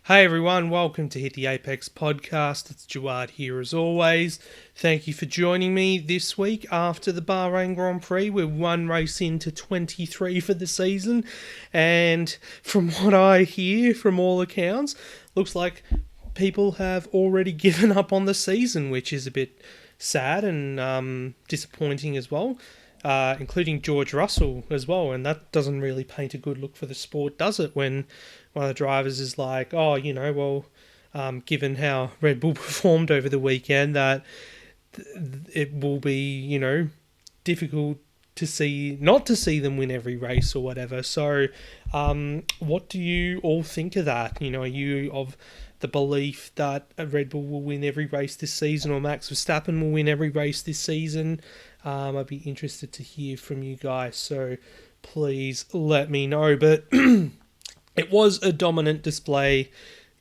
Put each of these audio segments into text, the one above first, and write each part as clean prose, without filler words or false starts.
Hey everyone, welcome to Hit the Apex podcast. It's Jawad here as always. Thank you for joining me this week after the Bahrain Grand Prix. We're one race into 23 for the season, and from what I hear from all accounts, looks like people have already given up on the season, which is a bit sad and disappointing as well. Including George Russell as well, and that doesn't really paint a good look for the sport, does it? When one of the drivers is like, given how Red Bull performed over the weekend, that it will be, difficult to not to see them win every race or whatever. So, what do you all think of that? Are you of the belief that Red Bull will win every race this season, or Max Verstappen will win every race this season? I'd be interested to hear from you guys, so please let me know. But it was a dominant display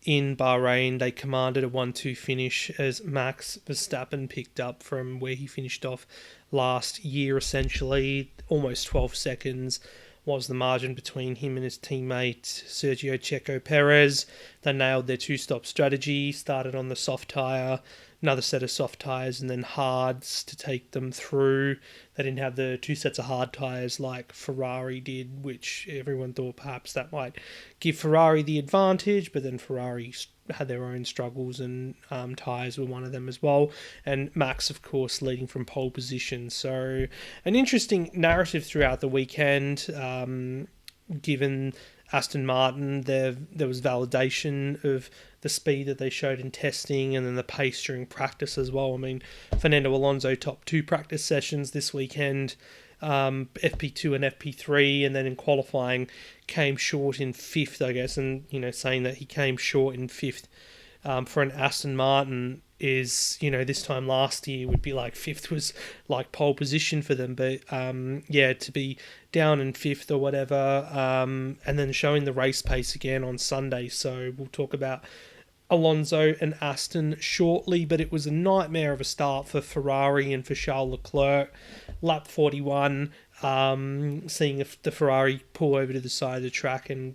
in Bahrain. They commanded a 1-2 finish as Max Verstappen picked up from where he finished off last year, essentially. Almost 12 seconds was the margin between him and his teammate Sergio Checo Perez. They nailed their two-stop strategy, started on the soft tyre, another set of soft tyres, and then hards to take them through. They didn't have the two sets of hard tyres like Ferrari did, which everyone thought perhaps that might give Ferrari the advantage, but then Ferrari had their own struggles, and tyres were one of them as well. And Max, of course, leading from pole position. So an interesting narrative throughout the weekend, given Aston Martin, there was validation of the speed that they showed in testing and then the pace during practice as well. I mean, Fernando Alonso topped 2 practice sessions this weekend, FP2 and FP3, and then in qualifying came short in 5th, I guess, and, saying that he came short in 5th for an Aston Martin is, this time last year would be like 5th was like pole position for them, but to be down in 5th or whatever, and then showing the race pace again on Sunday. So we'll talk about Alonso and Aston shortly, but it was a nightmare of a start for Ferrari and for Charles Leclerc. Lap 41, seeing the Ferrari pull over to the side of the track and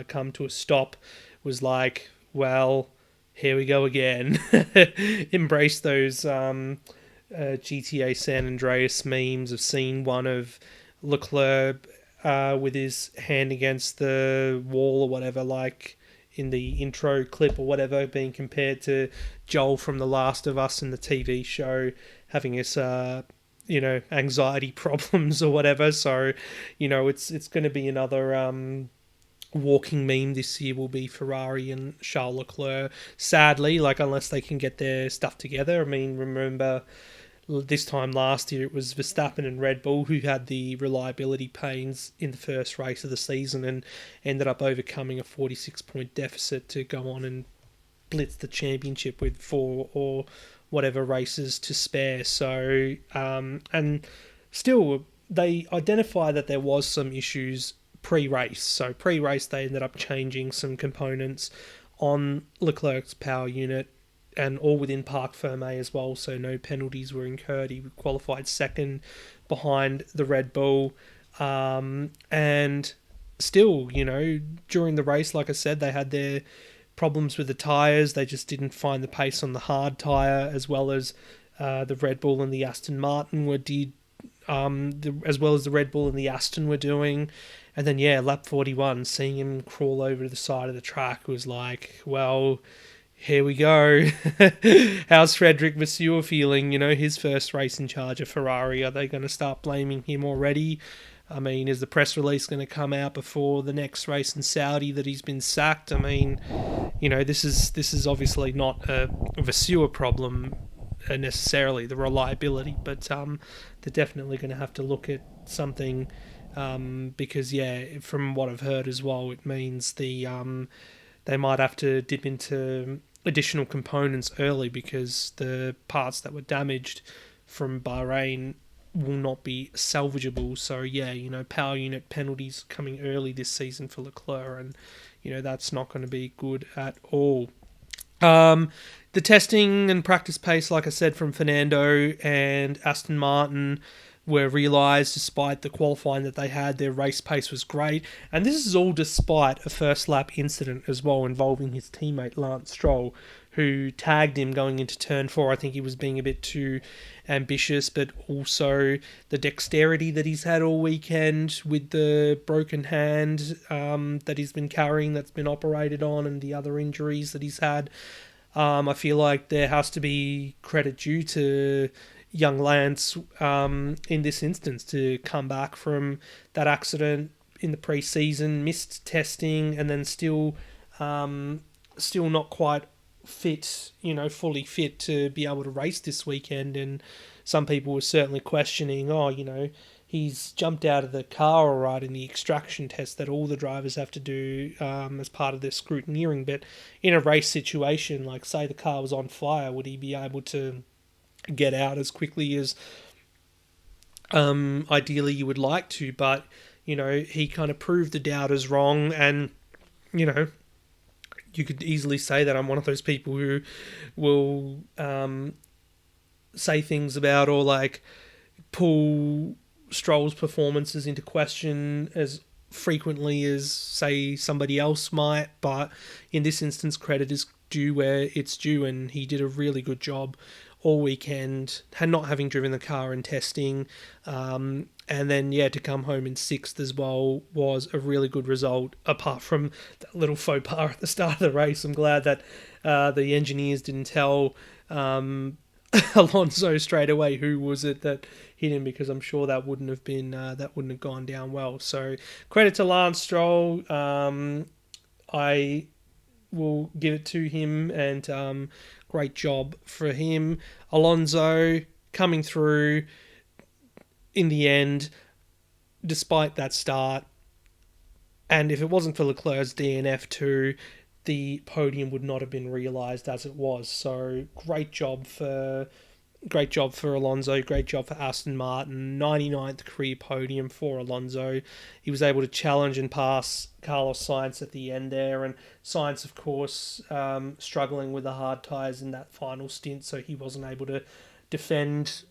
come to a stop was like, well, here we go again. Embrace those GTA San Andreas memes of scene one of Leclerc with his hand against the wall or whatever, like in the intro clip or whatever, being compared to Joel from The Last of Us in the TV show, having his anxiety problems or whatever. So, it's going to be another walking meme this year will be Ferrari and Charles Leclerc, sadly, unless they can get their stuff together. I mean, remember this time last year it was Verstappen and Red Bull who had the reliability pains in the first race of the season and ended up overcoming a 46-point deficit to go on and blitz the championship with 4 or whatever races to spare. So, and still, they identified that there was some issues pre-race. So pre-race, they ended up changing some components on Leclerc's power unit, and all within Parc Fermé as well, so no penalties were incurred. He qualified second behind the Red Bull. And still, during the race, like I said, they had their problems with the tyres. They just didn't find the pace on the hard tyre, as well as the Red Bull and the Aston Martin as well as the Red Bull and the Aston were doing. And then, lap 41, seeing him crawl over to the side of the track was like, well, here we go. How's Frederic Vasseur feeling? His first race in charge of Ferrari. Are they going to start blaming him already? I mean, is the press release going to come out before the next race in Saudi that he's been sacked? I mean, this is obviously not a Vasseur problem necessarily, the reliability, but they're definitely going to have to look at something because, from what I've heard as well, it means they might have to dip into additional components early because the parts that were damaged from Bahrain will not be salvageable. So, power unit penalties coming early this season for Leclerc, and, that's not going to be good at all. The testing and practice pace, like I said, from Fernando and Aston Martin were realised. Despite the qualifying that they had, their race pace was great. And this is all despite a first lap incident as well involving his teammate Lance Stroll, who tagged him going into turn 4. I think he was being a bit too ambitious, but also the dexterity that he's had all weekend with the broken hand that he's been carrying, that's been operated on, and the other injuries that he's had. I feel like there has to be credit due to young Lance in this instance to come back from that accident in the pre-season, missed testing, and then still not quite fit, fully fit to be able to race this weekend. And some people were certainly questioning, he's jumped out of the car all right in the extraction test that all the drivers have to do as part of their scrutineering. But in a race situation, like say the car was on fire, would he be able to get out as quickly as ideally you would like to? But, he kind of proved the doubters wrong. And, you could easily say that I'm one of those people who will say things about or like pull Stroll's performances into question as frequently as, say, somebody else might. But in this instance, credit is due where it's due, and he did a really good job all weekend, not having driven the car in testing. And then, to come home in 6th as well was a really good result, apart from that little faux pas at the start of the race. I'm glad that the engineers didn't tell Alonso straight away who was it that hit him, because I'm sure that wouldn't have gone down well. So credit to Lance Stroll. I will give it to him, and great job for him. Alonso coming through in the end, despite that start. And if it wasn't for Leclerc's DNF too, the podium would not have been realised as it was. So great job for Alonso, great job for Aston Martin. 99th career podium for Alonso. He was able to challenge and pass Carlos Sainz at the end there, and Sainz, of course, struggling with the hard tyres in that final stint, so he wasn't able to defend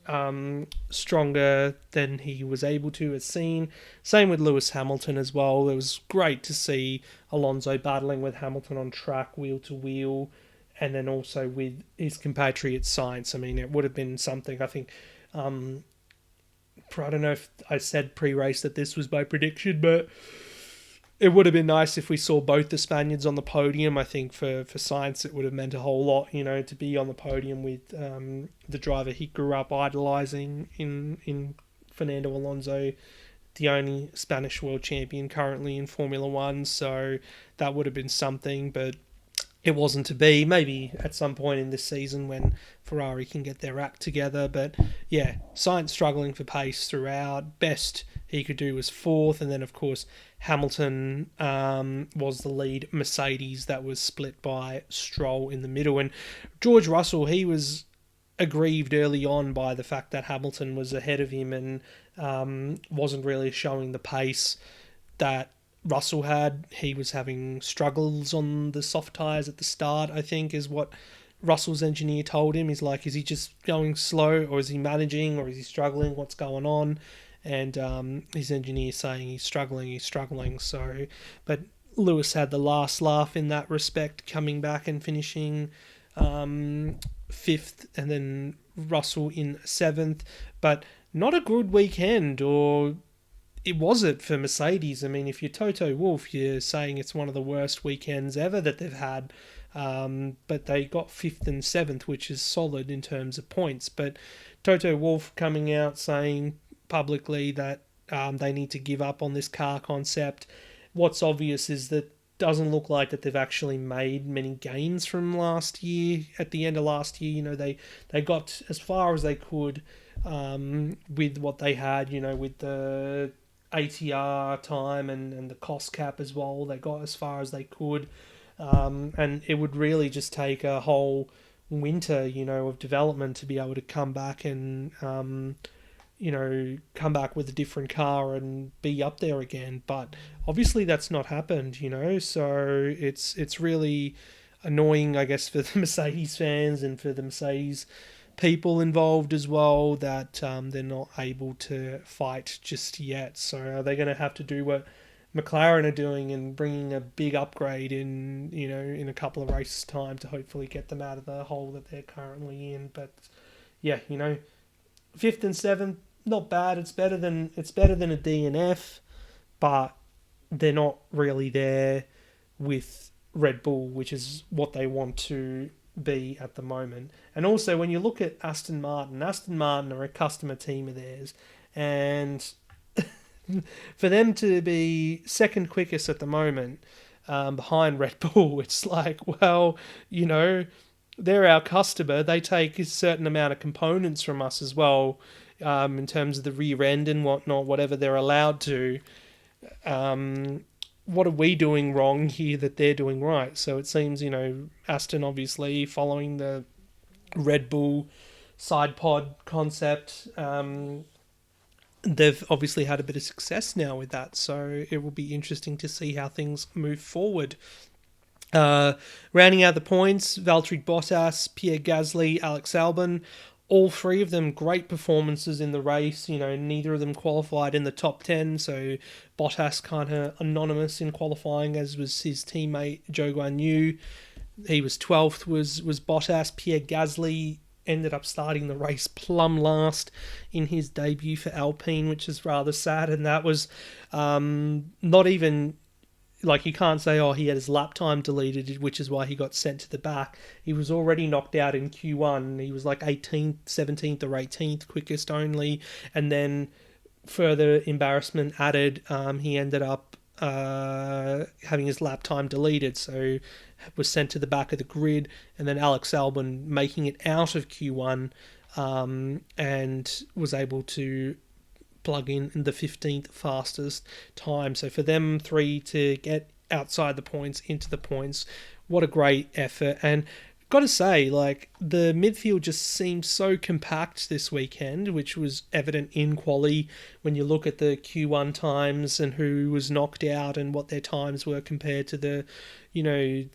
stronger than he was able to, as seen. Same with Lewis Hamilton as well. It was great to see Alonso battling with Hamilton on track, wheel to wheel, and then also with his compatriot Sainz. I mean, it would have been something, I think, I don't know if I said pre-race that this was my prediction, but it would have been nice if we saw both the Spaniards on the podium. I think for Sainz it would have meant a whole lot, to be on the podium with the driver he grew up idolising in Fernando Alonso, the only Spanish world champion currently in Formula One. So that would have been something, but it wasn't to be. Maybe at some point in this season when Ferrari can get their act together. But yeah, Sainz struggling for pace throughout. Best he could do was 4th. And then, of course, Hamilton was the lead Mercedes that was split by Stroll in the middle. And George Russell, he was aggrieved early on by the fact that Hamilton was ahead of him and wasn't really showing the pace that Russell had. He was having struggles on the soft tyres at the start, I think, is what Russell's engineer told him. He's like, is he just going slow, or is he managing, or is he struggling? What's going on? And his engineer saying he's struggling. So, but Lewis had the last laugh in that respect, coming back and finishing 5th, and then Russell in 7th. But not a good weekend, or it wasn't for Mercedes. I mean, if you're Toto Wolff, you're saying it's one of the worst weekends ever that they've had. But they got 5th and 7th, which is solid in terms of points. But Toto Wolff coming out saying publicly that they need to give up on this car concept. What's obvious is that doesn't look like that they've actually made many gains from last year. At the end of last year, they got as far as they could with what they had, with the ATR time and the cost cap as well. They got as far as they could. And it would really just take a whole winter, of development to be able to come back and, come back with a different car and be up there again. But obviously that's not happened, so it's really annoying, I guess, for the Mercedes fans and for the Mercedes people involved as well that they're not able to fight just yet. So are they going to have to do what McLaren are doing and bringing a big upgrade in a couple of races time to hopefully get them out of the hole that they're currently in? But yeah, fifth and seventh, not bad. It's better than a DNF, but they're not really there with Red Bull, which is what they want to be at the moment. And also, when you look at Aston Martin are a customer team of theirs, and for them to be second quickest at the moment behind Red Bull, it's like, well, they're our customer. They take a certain amount of components from us as well, in terms of the rear end and whatnot, whatever they're allowed to. What are we doing wrong here that they're doing right? So it seems, Aston obviously following the Red Bull side pod concept, they've obviously had a bit of success now with that. So it will be interesting to see how things move forward. Rounding out the points, Valtteri Bottas, Pierre Gasly, Alex Albon, all three of them great performances in the race. Neither of them qualified in the top 10, so Bottas kind of anonymous in qualifying, as was his teammate Zhou Guanyu. He was 12th, was Bottas. Pierre Gasly ended up starting the race plumb last in his debut for Alpine, which is rather sad, and that was not even... you can't say, he had his lap time deleted, which is why he got sent to the back. He was already knocked out in Q1. He was 18th, 17th or 18th, quickest only. And then further embarrassment added, he ended up having his lap time deleted. So was sent to the back of the grid. And then Alex Albon making it out of Q1 and was able to plug in the 15th fastest time. So for them three to get outside the points, into the points, what a great effort. And got to say, the midfield just seemed so compact this weekend, which was evident in quali when you look at the Q1 times and who was knocked out and what their times were compared to the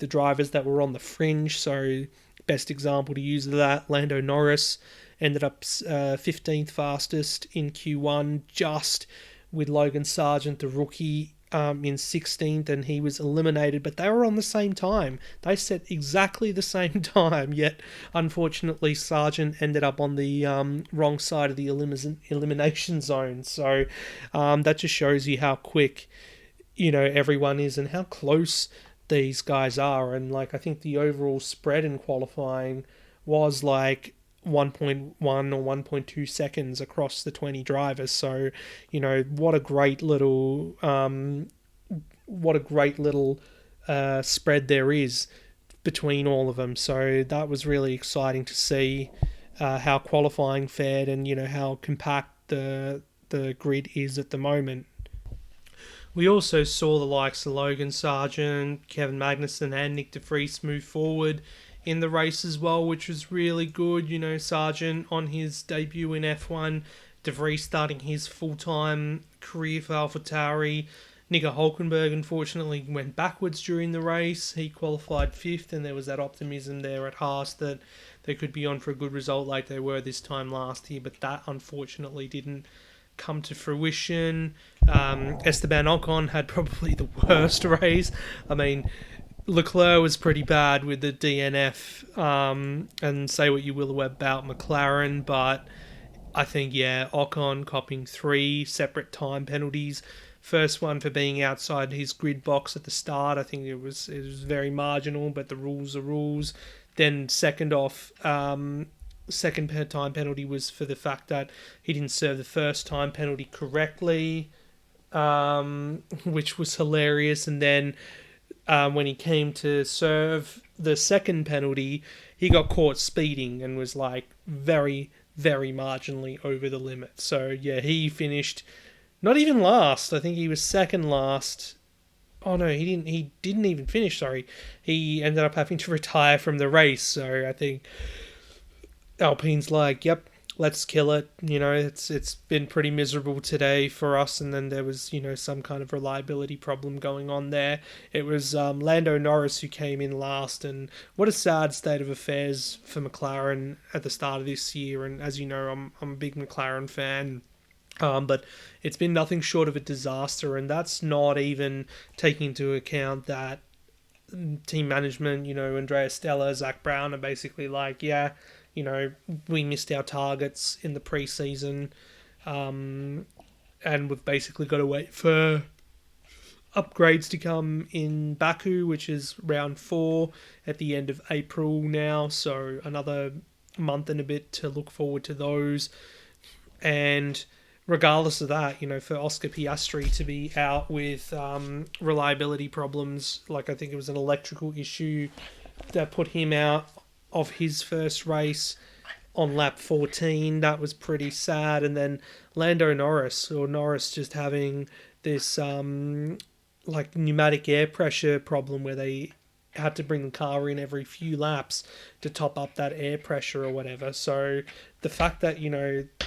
drivers that were on the fringe. So best example to use of that, Lando Norris ended up 15th fastest in Q1, just with Logan Sargent, the rookie, in 16th, and he was eliminated, but they were on the same time. They set exactly the same time, yet unfortunately Sargent ended up on the wrong side of the elimination zone. So that just shows you how quick, everyone is and how close these guys are. And I think the overall spread in qualifying was 1.1 or 1.2 seconds across the 20 drivers. So, what a great little spread there is between all of them. So that was really exciting to see how qualifying fared and, how compact the grid is at the moment. We also saw the likes of Logan Sargent, Kevin Magnussen and Nick de Vries move forward in the race as well, which was really good. Sargent on his debut in F1, De Vries starting his full-time career for AlphaTauri. Nico Hülkenberg unfortunately went backwards during the race. He qualified 5th, and there was that optimism there at Haas that they could be on for a good result like they were this time last year, but that unfortunately didn't come to fruition. Esteban Ocon had probably the worst race. Leclerc was pretty bad with the DNF, and say what you will about McLaren, but I think, Ocon copping 3 separate time penalties. First one for being outside his grid box at the start. I think it was very marginal, but the rules are rules. Then second time penalty was for the fact that he didn't serve the first time penalty correctly, which was hilarious. And then when he came to serve the second penalty, he got caught speeding and was very, very marginally over the limit. So he finished not even last. I think he was second last. Oh no, he didn't even finish, sorry. He ended up having to retire from the race. So I think Alpine's yep, let's kill it. It's been pretty miserable today for us, and then there was some kind of reliability problem going on there. It was Lando Norris who came in last, and what a sad state of affairs for McLaren at the start of this year. And as you know, I'm a big McLaren fan. But it's been nothing short of a disaster, and that's not even taking into account that team management, Andrea Stella, Zach Brown are basically like, yeah, we missed our targets in the preseason, and we've basically got to wait for upgrades to come in Baku, which is round 4 at the end of April now, so another month and a bit to look forward to those. And regardless of that, for Oscar Piastri to be out with reliability problems, like I think it was an electrical issue that put him out of his first race on lap 14, that was pretty sad. And then Lando Norris just having this pneumatic air pressure problem where they had to bring the car in every few laps to top up that air pressure or whatever. So the fact that,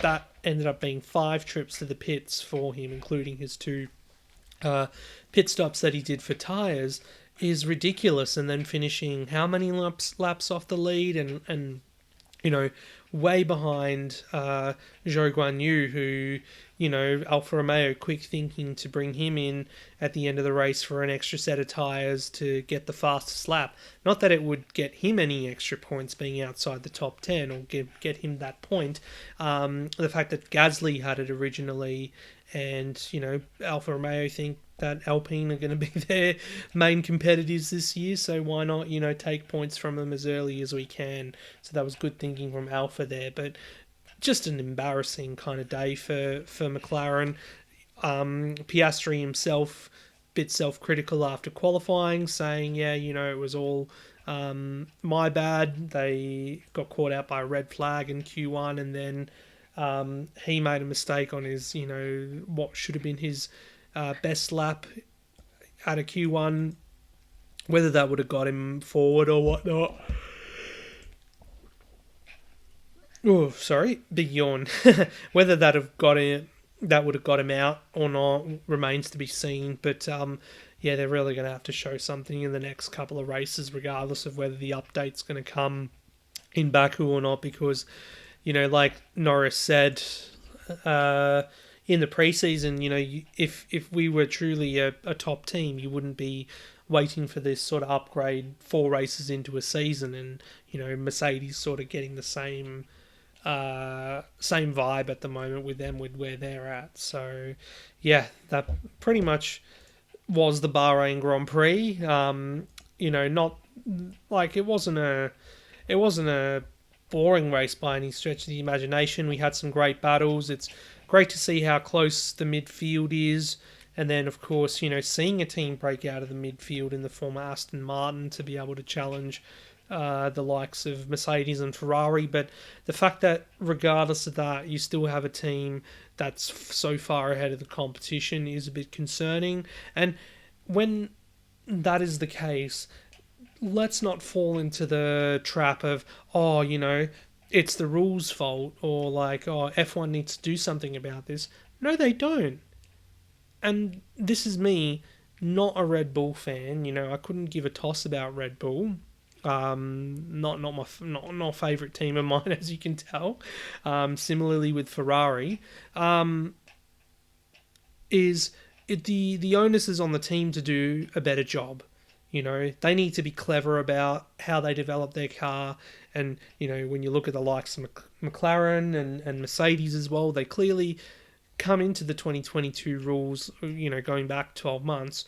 that ended up being 5 trips to the pits for him, including his 2 pit stops that he did for tyres, is ridiculous. And then finishing how many laps off the lead and way behind Zhou Guan Yu, who, Alfa Romeo quick thinking to bring him in at the end of the race for an extra set of tyres to get the fastest lap. Not that it would get him any extra points being outside the top 10 or get him that point. The fact that Gasly had it originally and, Alfa Romeo think that Alpine are going to be their main competitors this year, so why not, take points from them as early as we can. So that was good thinking from Alfa there, but just an embarrassing kind of day for McLaren. Piastri himself, bit self-critical after qualifying, saying, yeah, it was all my bad. They got caught out by a red flag in Q1, and then he made a mistake on his, what should have been his best lap at a Q1, whether that would have got him forward or whatnot. Oh, sorry, big yawn. Whether that would have got him out or not remains to be seen. But yeah, they're really going to have to show something in the next couple of races, regardless of whether the update's going to come in Baku or not. Because, like Norris said in the preseason, if we were truly a top team, you wouldn't be waiting for this sort of upgrade 4 races into a season, and Mercedes sort of getting the same vibe at the moment with them with where they're at. So yeah, that pretty much was the Bahrain Grand Prix. Not like it wasn't a boring race by any stretch of the imagination. We had some great battles. It's great to see how close the midfield is. And then, of course, seeing a team break out of the midfield in the form of Aston Martin to be able to challenge the likes of Mercedes and Ferrari. But the fact that, regardless of that, you still have a team that's so far ahead of the competition is a bit concerning. And when that is the case, let's not fall into the trap of, it's the rules' fault, or like, F1 needs to do something about this. No, they don't. And this is me, not a Red Bull fan. I couldn't give a toss about Red Bull. Not my favourite team of mine, as you can tell. Similarly with Ferrari, the onus is on the team to do a better job. They need to be clever about how they develop their car. And, when you look at the likes of McLaren and Mercedes as well, they clearly come into the 2022 rules, going back 12 months,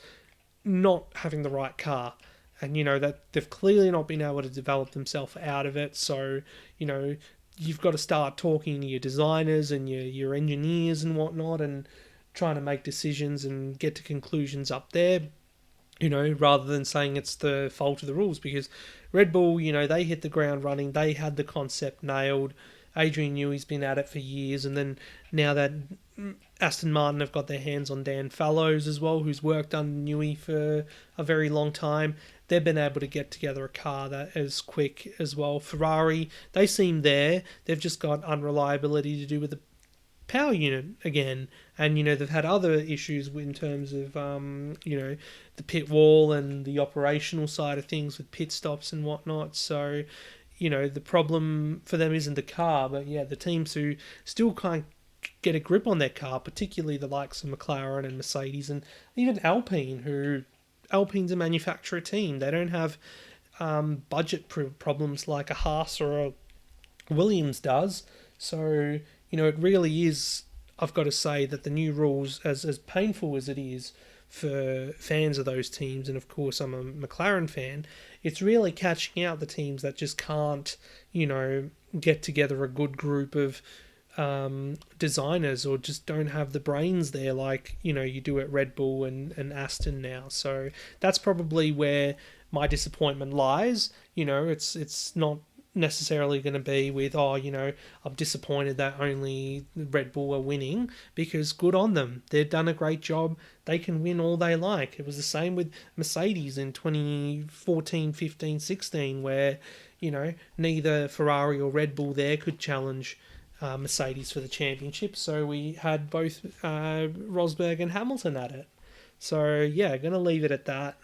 not having the right car. And, that they've clearly not been able to develop themselves out of it. So, you've got to start talking to your designers and your engineers and whatnot and trying to make decisions and get to conclusions up there, rather than saying it's the fault of the rules. Because Red Bull, they hit the ground running. They had the concept nailed. Adrian Newey's been at it for years. And then now that Aston Martin have got their hands on Dan Fallows as well, who's worked under Newey for a very long time. They've been able to get together a car that is quick as well. Ferrari, they seem there. They've just got unreliability to do with the power unit again. And, they've had other issues in terms of, the pit wall and the operational side of things with pit stops and whatnot. So, the problem for them isn't the car, but yeah, the teams who still can't get a grip on their car, particularly the likes of McLaren and Mercedes and even Alpine's a manufacturer team. They don't have budget problems like a Haas or a Williams does. So, it really is, I've got to say, that the new rules, as painful as it is for fans of those teams, and of course I'm a McLaren fan, it's really catching out the teams that just can't, get together a good group of designers, or just don't have the brains there like you do at Red Bull and Aston now. So that's probably where my disappointment lies. It's not necessarily going to be with I'm disappointed that only Red Bull are winning, because good on them, they've done a great job, they can win all they like. It was the same with Mercedes in 2014, 15, 16, where neither Ferrari or Red Bull there could challenge Mercedes for the championship, so we had both Rosberg and Hamilton at it. So yeah, going to leave it at that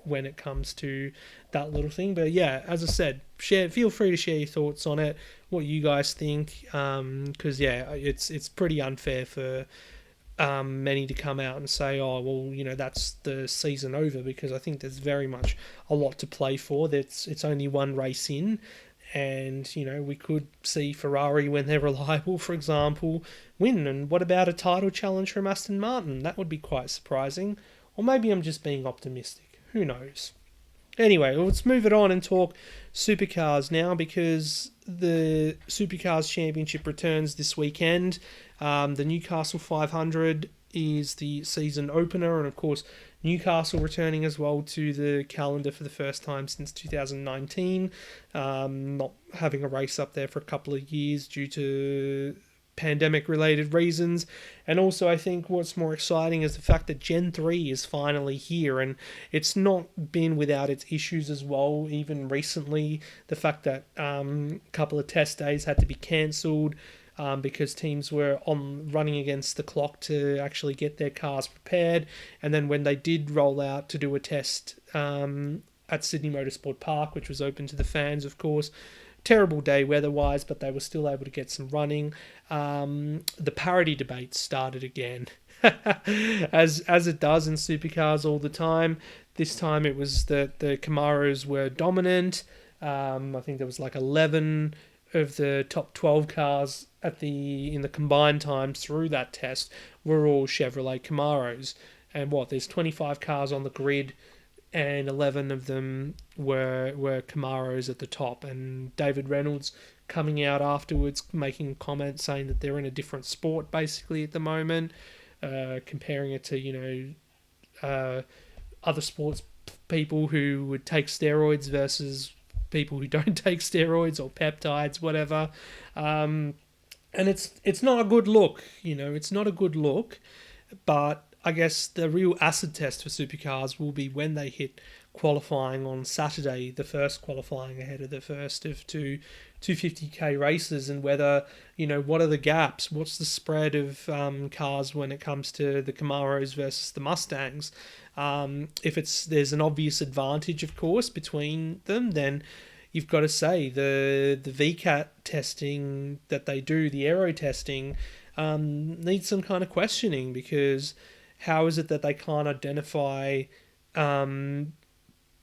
when it comes to that little thing. But yeah, as I said, feel free to share your thoughts on it, what you guys think, because it's pretty unfair for many to come out and say, oh well, that's the season over, because I think there's very much a lot to play for. It's only one race in. And, we could see Ferrari, when they're reliable, for example, win. And what about a title challenge from Aston Martin? That would be quite surprising. Or maybe I'm just being optimistic. Who knows? Anyway, let's move it on and talk Supercars now, because the Supercars Championship returns this weekend. The Newcastle 500 is the season opener, and of course Newcastle returning as well to the calendar for the first time since 2019, not having a race up there for a couple of years due to pandemic related reasons. And also, I think what's more exciting is the fact that Gen 3 is finally here, and it's not been without its issues as well. Even recently, the fact that a couple of test days had to be cancelled because teams were running against the clock to actually get their cars prepared. And then when they did roll out to do a test at Sydney Motorsport Park, which was open to the fans, of course, terrible day weather-wise, but they were still able to get some running. The parity debate started again, as it does in Supercars all the time. This time it was that the Camaros were dominant. I think there was like 11 of the top 12 cars in the combined times through that test were all Chevrolet Camaros. And there's 25 cars on the grid, and 11 of them were Camaros at the top. And David Reynolds coming out afterwards, making a comment saying that they're in a different sport basically at the moment, comparing it to, other sports people who would take steroids versus people who don't take steroids or peptides, whatever. And it's not a good look, it's not a good look, but I guess the real acid test for Supercars will be when they hit qualifying on Saturday, the first qualifying ahead of the first of two 250k races, and whether, what are the gaps, what's the spread of cars when it comes to the Camaros versus the Mustangs. If there's an obvious advantage, of course, between them, then you've got to say the VCAT testing that they do, the aero testing, needs some kind of questioning, because how is it that they can't identify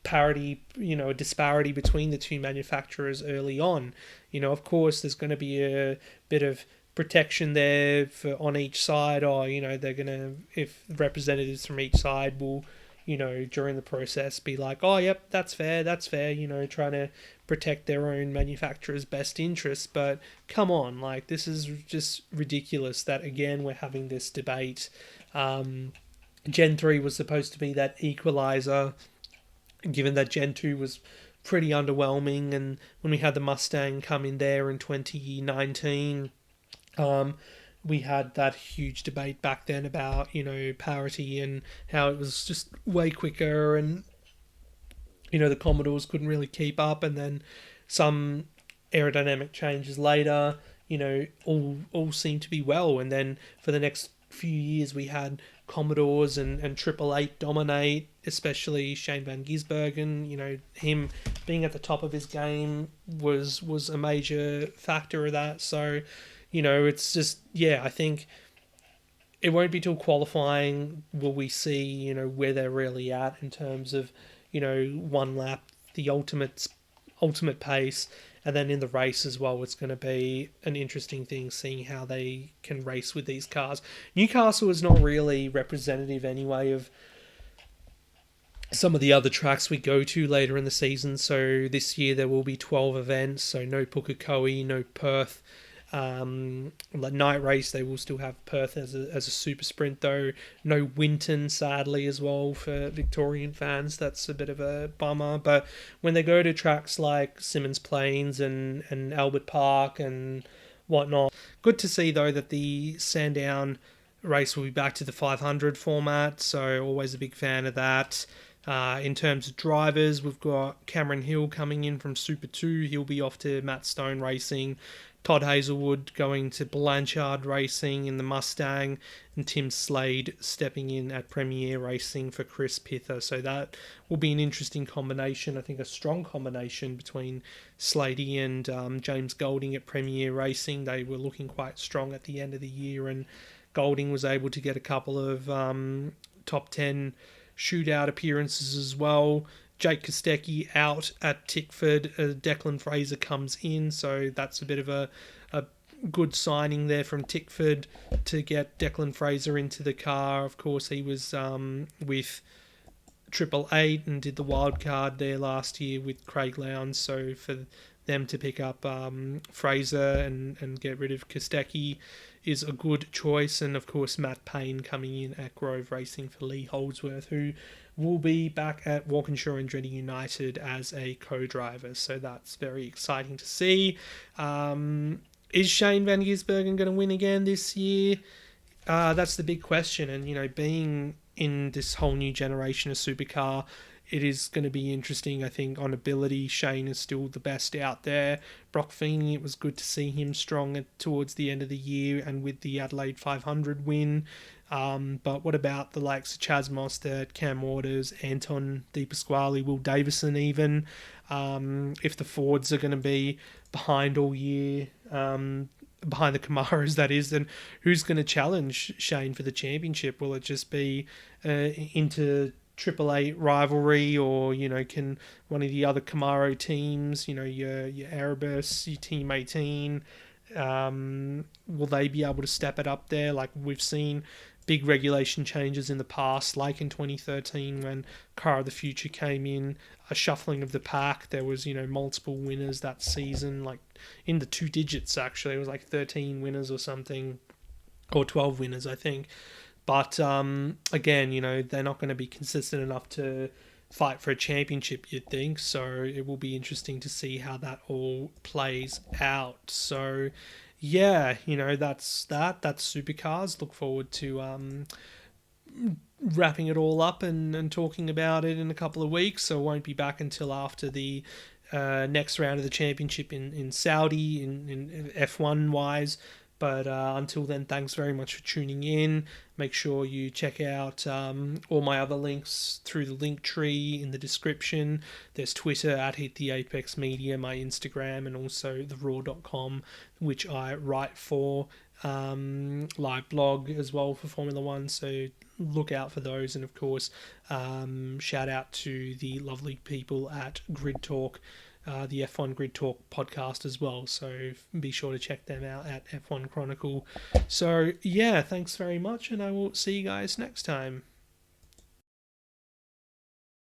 parity, a disparity between the two manufacturers early on? Of course, there's going to be a bit of protection there on each side, or, they're going to, if representatives from each side will, during the process be like, oh, yep, that's fair, trying to protect their own manufacturer's best interests. But come on, this is just ridiculous that, again, we're having this debate. Gen 3 was supposed to be that equalizer, given that Gen 2 was pretty underwhelming, and when we had the Mustang come in there in 2019, we had that huge debate back then about, parity and how it was just way quicker, and, the Commodores couldn't really keep up, and then some aerodynamic changes later, all seemed to be well. And then for the next few years, we had Commodores and Triple Eight dominate, especially Shane Van Gisbergen. Him being at the top of his game was a major factor of that. So, it's just, I think it won't be till qualifying will we see, where they're really at in terms of, one lap, the ultimate pace, and then in the race as well, it's going to be an interesting thing seeing how they can race with these cars. Newcastle is not really representative anyway of some of the other tracks we go to later in the season. So this year there will be 12 events, so no Pukekohe, no Perth. Night race, they will still have Perth as a super sprint though. No Winton, sadly, as well for Victorian fans. That's a bit of a bummer. But when they go to tracks like Symmons Plains and Albert Park and whatnot, good to see though that the Sandown race will be back to the 500 format. So always a big fan of that. In terms of drivers, we've got Cameron Hill coming in from Super 2. He'll be off to Matt Stone Racing. Todd Hazelwood going to Blanchard Racing in the Mustang, and Tim Slade stepping in at Premier Racing for Chris Pither. So that will be an interesting combination. I think a strong combination between Slady and James Golding at Premier Racing. They were looking quite strong at the end of the year, and Golding was able to get a couple of top 10 shootout appearances as well. Jake Kostecki out at Tickford. Declan Fraser comes in, so that's a bit of a good signing there from Tickford to get Declan Fraser into the car. Of course, he was with Triple Eight and did the wild card there last year with Craig Lowndes, so for them to pick up Fraser and get rid of Kostecki is a good choice. And of course Matt Payne coming in at Grove Racing for Lee Holdsworth, who will be back at Walkinshaw Andretti United as a co-driver, so that's very exciting to see. Is Shane Van Gisbergen going to win again this year? That's the big question, and being in this whole new generation of supercar, it is going to be interesting. I think on ability, Shane is still the best out there. Brock Feeney, it was good to see him strong towards the end of the year and with the Adelaide 500 win. But what about the likes of Chaz Mostert, Cam Waters, Anton De Pasquale, Will Davison even? If the Fords are going to be behind all year, behind the Camaros that is, then who's going to challenge Shane for the championship? Will it just be into Triple Eight rivalry, or can one of the other Camaro teams, your Erebus, your Team 18, will they be able to step it up there? Like we've seen big regulation changes in the past, like in 2013 when Car of the Future came in, a shuffling of the pack. There was multiple winners that season, like in the 2 digits actually. It was like 13 winners or something, or 12 winners I think. But again, they're not going to be consistent enough to fight for a championship, you'd think. So it will be interesting to see how that all plays out. So yeah, that's that. That's Supercars. Look forward to wrapping it all up and talking about it in a couple of weeks. So it won't be back until after the next round of the championship in Saudi, in F1 wise. But until then, thanks very much for tuning in. Make sure you check out all my other links through the Linktree in the description. There's Twitter at Hit the Apex Media, my Instagram, and also theraw.com, which I write for. Live blog as well for Formula One, so look out for those. And of course, shout out to the lovely people at Grid Talk, the F1 Grid Talk podcast as well, so be sure to check them out at F1 Chronicle. So yeah, thanks very much, and I will see you guys next time.